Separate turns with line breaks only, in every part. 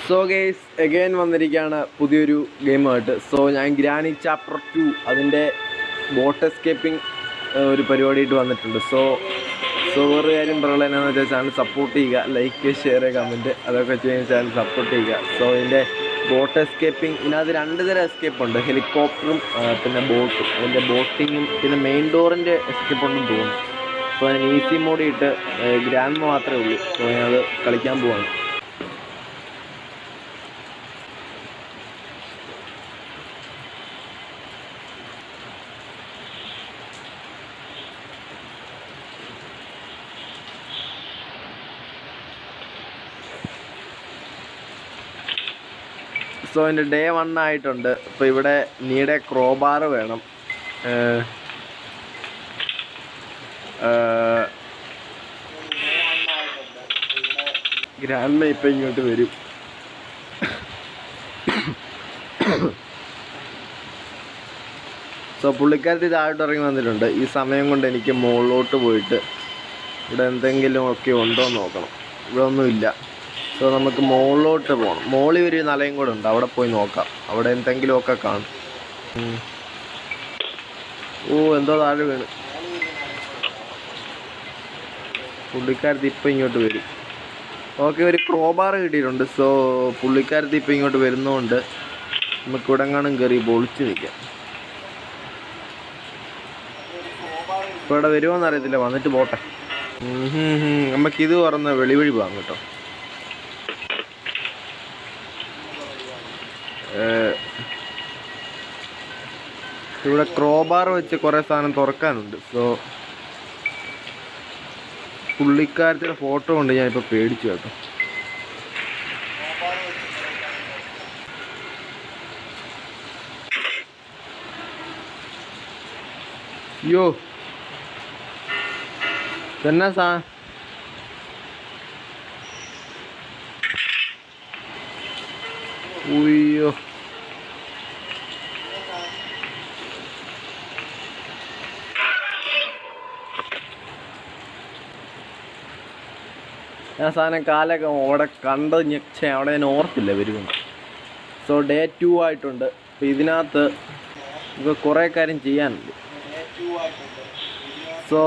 So guys again വന്നിരിക്കുകയാണ് പുതിയൊരു ഗെയിമായിട്ട്. So ഞാൻ ഗ്രാനി ചാപ്റ്റർ 2 അതിൻ്റെ ബോട്ട് എസ്കേപ്പിംഗ് ഒരു പരിപാടിയായിട്ട് വന്നിട്ടുണ്ട്. സോ ഒരു കാര്യം പറയുന്നത് എന്നാന്ന് വെച്ചാൽ ചാനൽ സപ്പോർട്ട് ചെയ്യുക, ലൈക്ക്, ഷെയർ, കമൻറ്റ് അതൊക്കെ ചെയ്യുന്ന ചാനൽ സപ്പോർട്ട് ചെയ്യുക. സോ ഇതിൻ്റെ ബോട്ട് എസ്കേപ്പിംഗ് ഇതിനകത്ത് 2 തരം എസ്കേപ്പ് ഉണ്ട്, ഹെലികോപ്റ്ററും പിന്നെ ബോട്ടും. അതിൻ്റെ ബോട്ടിങ്ങും പിന്നെ മെയിൻ ഡോറിൻ്റെ എസ്കേപ്പ് ഉണ്ടെന്ന് തോന്നുന്നു. സോ ഞാൻ ഈസി മോഡിൽ ഇട്ട് ഗ്രാൻഡ് മാത്രമേ ഉള്ളൂ. സോ ഞാനത് കളിക്കാൻ പോവാണ്. സോ അതിൻ്റെ ഡേ 1 ആയിട്ടുണ്ട്. അപ്പോൾ ഇവിടെ നീടെ ക്രോബാർ വേണം. ഗ്രാൻഡ് ഇപ്പം ഇങ്ങോട്ട് വരും. സോ പുള്ളിക്കാരത്തി താഴോട്ട് ഇറങ്ങി വന്നിട്ടുണ്ട്. ഈ സമയം കൊണ്ട് എനിക്ക് മുകളിലോട്ട് പോയിട്ട് ഇവിടെ എന്തെങ്കിലും ഒക്കെ ഉണ്ടോ എന്ന് നോക്കണം. ഇവിടെ ഒന്നുമില്ല. സോ നമുക്ക് മുകളിലോട്ട് പോകണം. മുകളിൽ ഒരു നിലയും കൂടെ ഉണ്ട്, അവിടെ പോയി നോക്കാം. അവിടെ എന്തെങ്കിലുമൊക്കെ കാണും. എന്തോ താഴെ വീണ്. പുള്ളിക്കാരത്തി ഇപ്പം ഇങ്ങോട്ട് വരും. ഓക്കെ, ഒരു ക്രോബാർ കിട്ടിയിട്ടുണ്ട്. സോ പുള്ളിക്കാരത്തി ഇപ്പം ഇങ്ങോട്ട് വരുന്നതുകൊണ്ട് നമുക്ക് ഇവിടെങ്ങാനും കയറി പൊളിച്ച് നിൽക്കാം. ഇപ്പോൾ ഇവിടെ വരുമോയെന്ന് അറിയത്തില്ല, വന്നിട്ട് പോട്ടെ. നമുക്കിത് പറഞ്ഞ വെളിവഴി പോകാം കേട്ടോ. ഇവിടെ ക്രോബാർ വെച്ച് കുറേ സാധനം തുറക്കാനുണ്ട്. സോ പുള്ളിക്കാരത്തിൻ്റെ ഫോട്ടോ കൊണ്ട് ഞാനിപ്പോൾ പേടിച്ചു കേട്ടോ. അയ്യോ എന്നാ ഉയ്യോ, ഞാൻ സാധനം കാലൊക്കെ അവിടെ കണ്ട് ഞെച്ചേ, അവിടെ ഞാൻ ഓർത്തില്ല വരുമെന്ന്. സോ ഡേ 2 ആയിട്ടുണ്ട്. അപ്പോൾ ഇതിനകത്ത് ഇപ്പോൾ കുറേ കാര്യം ചെയ്യാനുണ്ട്. സോ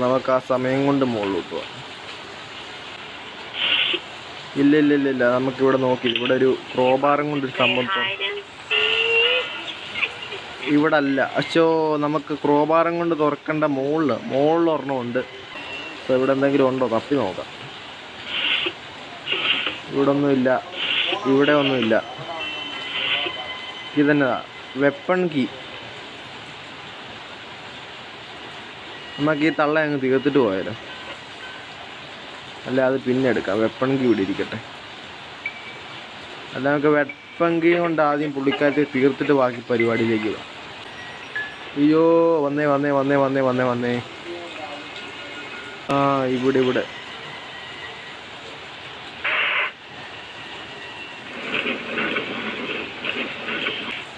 നമുക്ക് ആ സമയം കൊണ്ട് മുകളിലോട്ട് പോവാം. ഇല്ല നമുക്കിവിടെ നോക്കി, ഇവിടെ ഒരു ക്രോബാറും കൊണ്ടൊരു സംഭവം ഇവിടെ അല്ല. അച്ഛോ, നമുക്ക് ക്രോബാറും കൊണ്ട് തുറക്കേണ്ട മുകളിൽ ഒരെണ്ണമുണ്ട്. അപ്പോൾ ഇവിടെ എന്തെങ്കിലും ഉണ്ടോ തപ്പി നോക്കാം. ഇവിടെ ഒന്നുമില്ല, ഇവിടെ ഒന്നുമില്ല. ഇതന്നെതാ വെപ്പൺ കീ. നമുക്ക് ഈ തള്ള അങ്ങ് തീർത്തിട്ട് പോയാലോ, അല്ല അത് പിന്നെ എടുക്കാം. വെപ്പൺ കീ ഇവിടെ ഇരിക്കട്ടെ. അല്ല നമുക്ക് വെപ്പൺ കീ കൊണ്ട് ആദ്യം പുള്ളിക്കാരത്തെ തീർത്തിട്ട് ബാക്കി പരിപാടിയിലേക്ക് പോകാം. അയ്യോ, വന്നേ. ഇവിടെ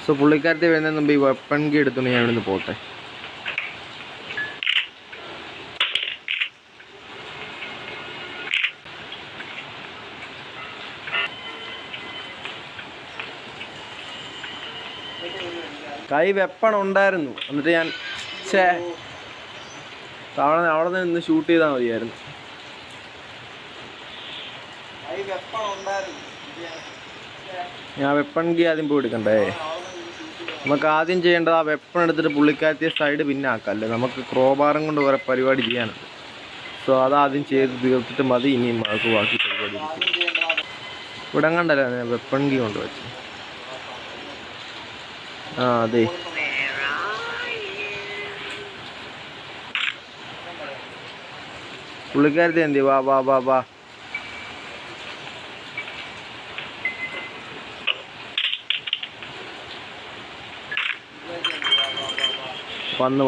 സോ പുള്ളിക്കാരത്തെ വരുന്നതിന് മുമ്പ് ഈ വെപ്പൺ കീ എടുത്തോണ്ട് ഞാൻ ഇവിടുന്ന് പോട്ടെ. കൈ വെപ്പൺ ഉണ്ടായിരുന്നു, എന്നിട്ട് ഞാൻ അവിടെ നിന്ന് ഷൂട്ട് ചെയ്താൽ മതിയായിരുന്നു. ഞാൻ വെപ്പൺ കീ ആദ്യം പോയി എടുക്കണ്ടേ. നമുക്ക് ആദ്യം ചെയ്യേണ്ടത് ആ വെപ്പൺ എടുത്തിട്ട് പുള്ളിക്കാരത്തിയ സൈഡ് പിന്നെ ആക്കാമല്ലേ. നമുക്ക് ക്രോബാറും കൊണ്ട് കുറേ പരിപാടി ചെയ്യാനുണ്ട്. സോ അതാദ്യം ചെയ്ത് തീർത്തിട്ട് മതി ഇനി നമുക്ക് ബാക്കി പരിപാടി. ഇവിടെ കണ്ടല്ലേ വെപ്പൺ കീ കൊണ്ട് വെച്ച്. അതെ, പുള്ളിക്കാരത്തി എന്തി വാ. വന്ന്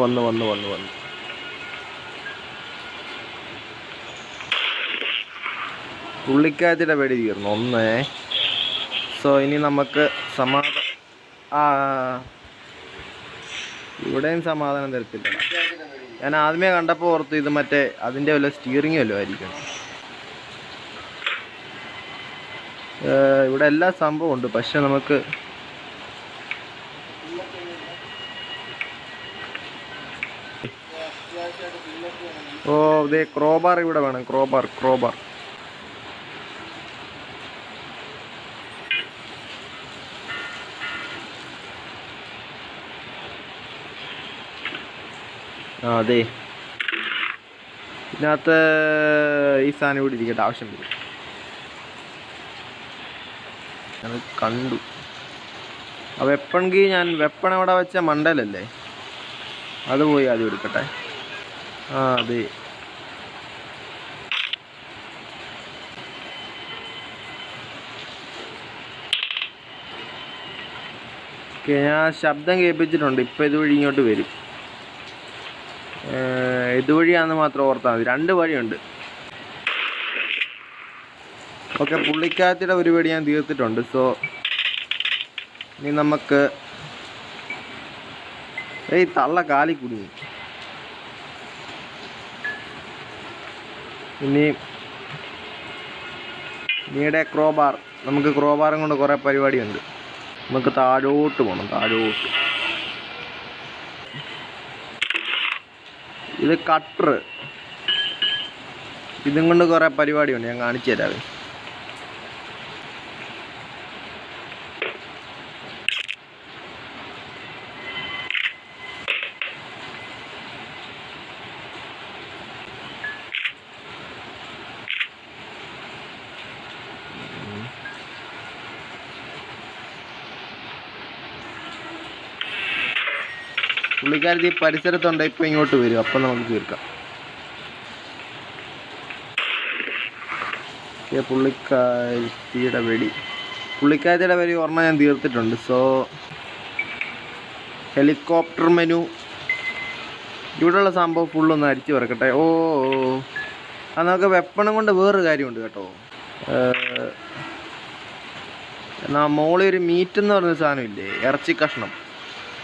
പുള്ളിക്കാരത്തിയുടെ പേടി തീർന്നു. 1. സോ ഇനി നമുക്ക് ആ ഇവിടെയും സമാധാനം തരത്തില്ല. ഞാൻ ആദ്യമേ കണ്ടപ്പോൾ ഓർത്തു ഇത് മറ്റേ അതിൻ്റെ വല്ല സ്റ്റിയറിംഗ് വല്ലതും ആയിരിക്കും. ഇവിടെ എല്ലാ സംഭവം ഉണ്ട്, പക്ഷെ നമുക്ക് ഇതേ ക്രോബാർ ഇവിടെ വേണം. ക്രോബാർ അതെ. ഇതിനകത്ത് ഈ സാധനം ഇവിടെ ഇരിക്കട്ടെ, ആവശ്യം വരും. ഞാൻ കണ്ടു ആ വെപ്പൺ കീ. ഞാൻ വെപ്പൺ അവിടെ വെച്ച മണ്ടലല്ലേ, അത് പോയി ആദ്യം എടുക്കട്ടെ. അതെ. ഞാൻ ശബ്ദം കേൾപ്പിച്ചിട്ടുണ്ട്. ഇപ്പം ഇതുവഴി ഇങ്ങോട്ട് വരും. ഇതുവഴിയാണെന്ന് മാത്രം ഓർത്താൽ മതി. 2 വഴിയുണ്ട്. ഓക്കെ, പുള്ളിക്കാത്തിയുടെ പരിപാടി ഞാൻ തീർത്തിട്ടുണ്ട്. സോ ഇനി നമുക്ക് തള്ള കാലി കുടുങ്ങി. ഇനിയുടെ ക്രോബാർ. നമുക്ക് ക്രോബാറും കൊണ്ട് കുറേ പരിപാടിയുണ്ട്. നമുക്ക് താഴോട്ട് പോകണം. ഇത് കട്ടർ. ഇതും കൊണ്ട് കുറേ പരിപാടിയുണ്ട്, ഞാൻ കാണിച്ചു തരാം. പുള്ളിക്കാരത്തി ഈ പരിസരത്തുണ്ട്. ഇപ്പം ഇങ്ങോട്ട് വരും, അപ്പം നമുക്ക് തീർക്കാം. പുള്ളിക്കാരത്തിയുടെ വരി ഒരെണ്ണം ഞാൻ തീർത്തിട്ടുണ്ട്. സോ ഹെലികോപ്റ്റർ മെനു ഇവിടെയുള്ള സംഭവം ഫുള്ളൊന്ന് അരിച്ചു വറക്കട്ടെ. അത് നമുക്ക് വെപ്പണം കൊണ്ട് വേറൊരു കാര്യമുണ്ട് കേട്ടോ. എന്നാൽ മോളിൽ ഒരു മീറ്റ് എന്ന് പറഞ്ഞ സാധനം ഇല്ലേ, ഇറച്ചി കഷ്ണം,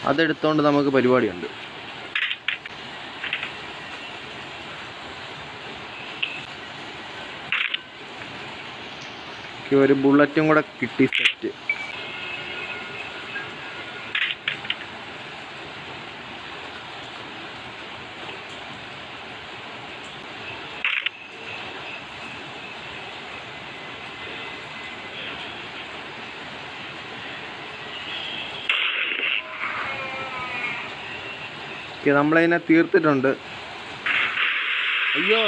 അതെടുത്തോണ്ട് നമുക്ക് പരിപാടിയുണ്ട്. ഒരു ബുള്ളറ്റും കൂടെ കിട്ടി. സെറ്റ്. നമ്മളതിനെ തീർത്തിട്ടുണ്ട്. അയ്യോ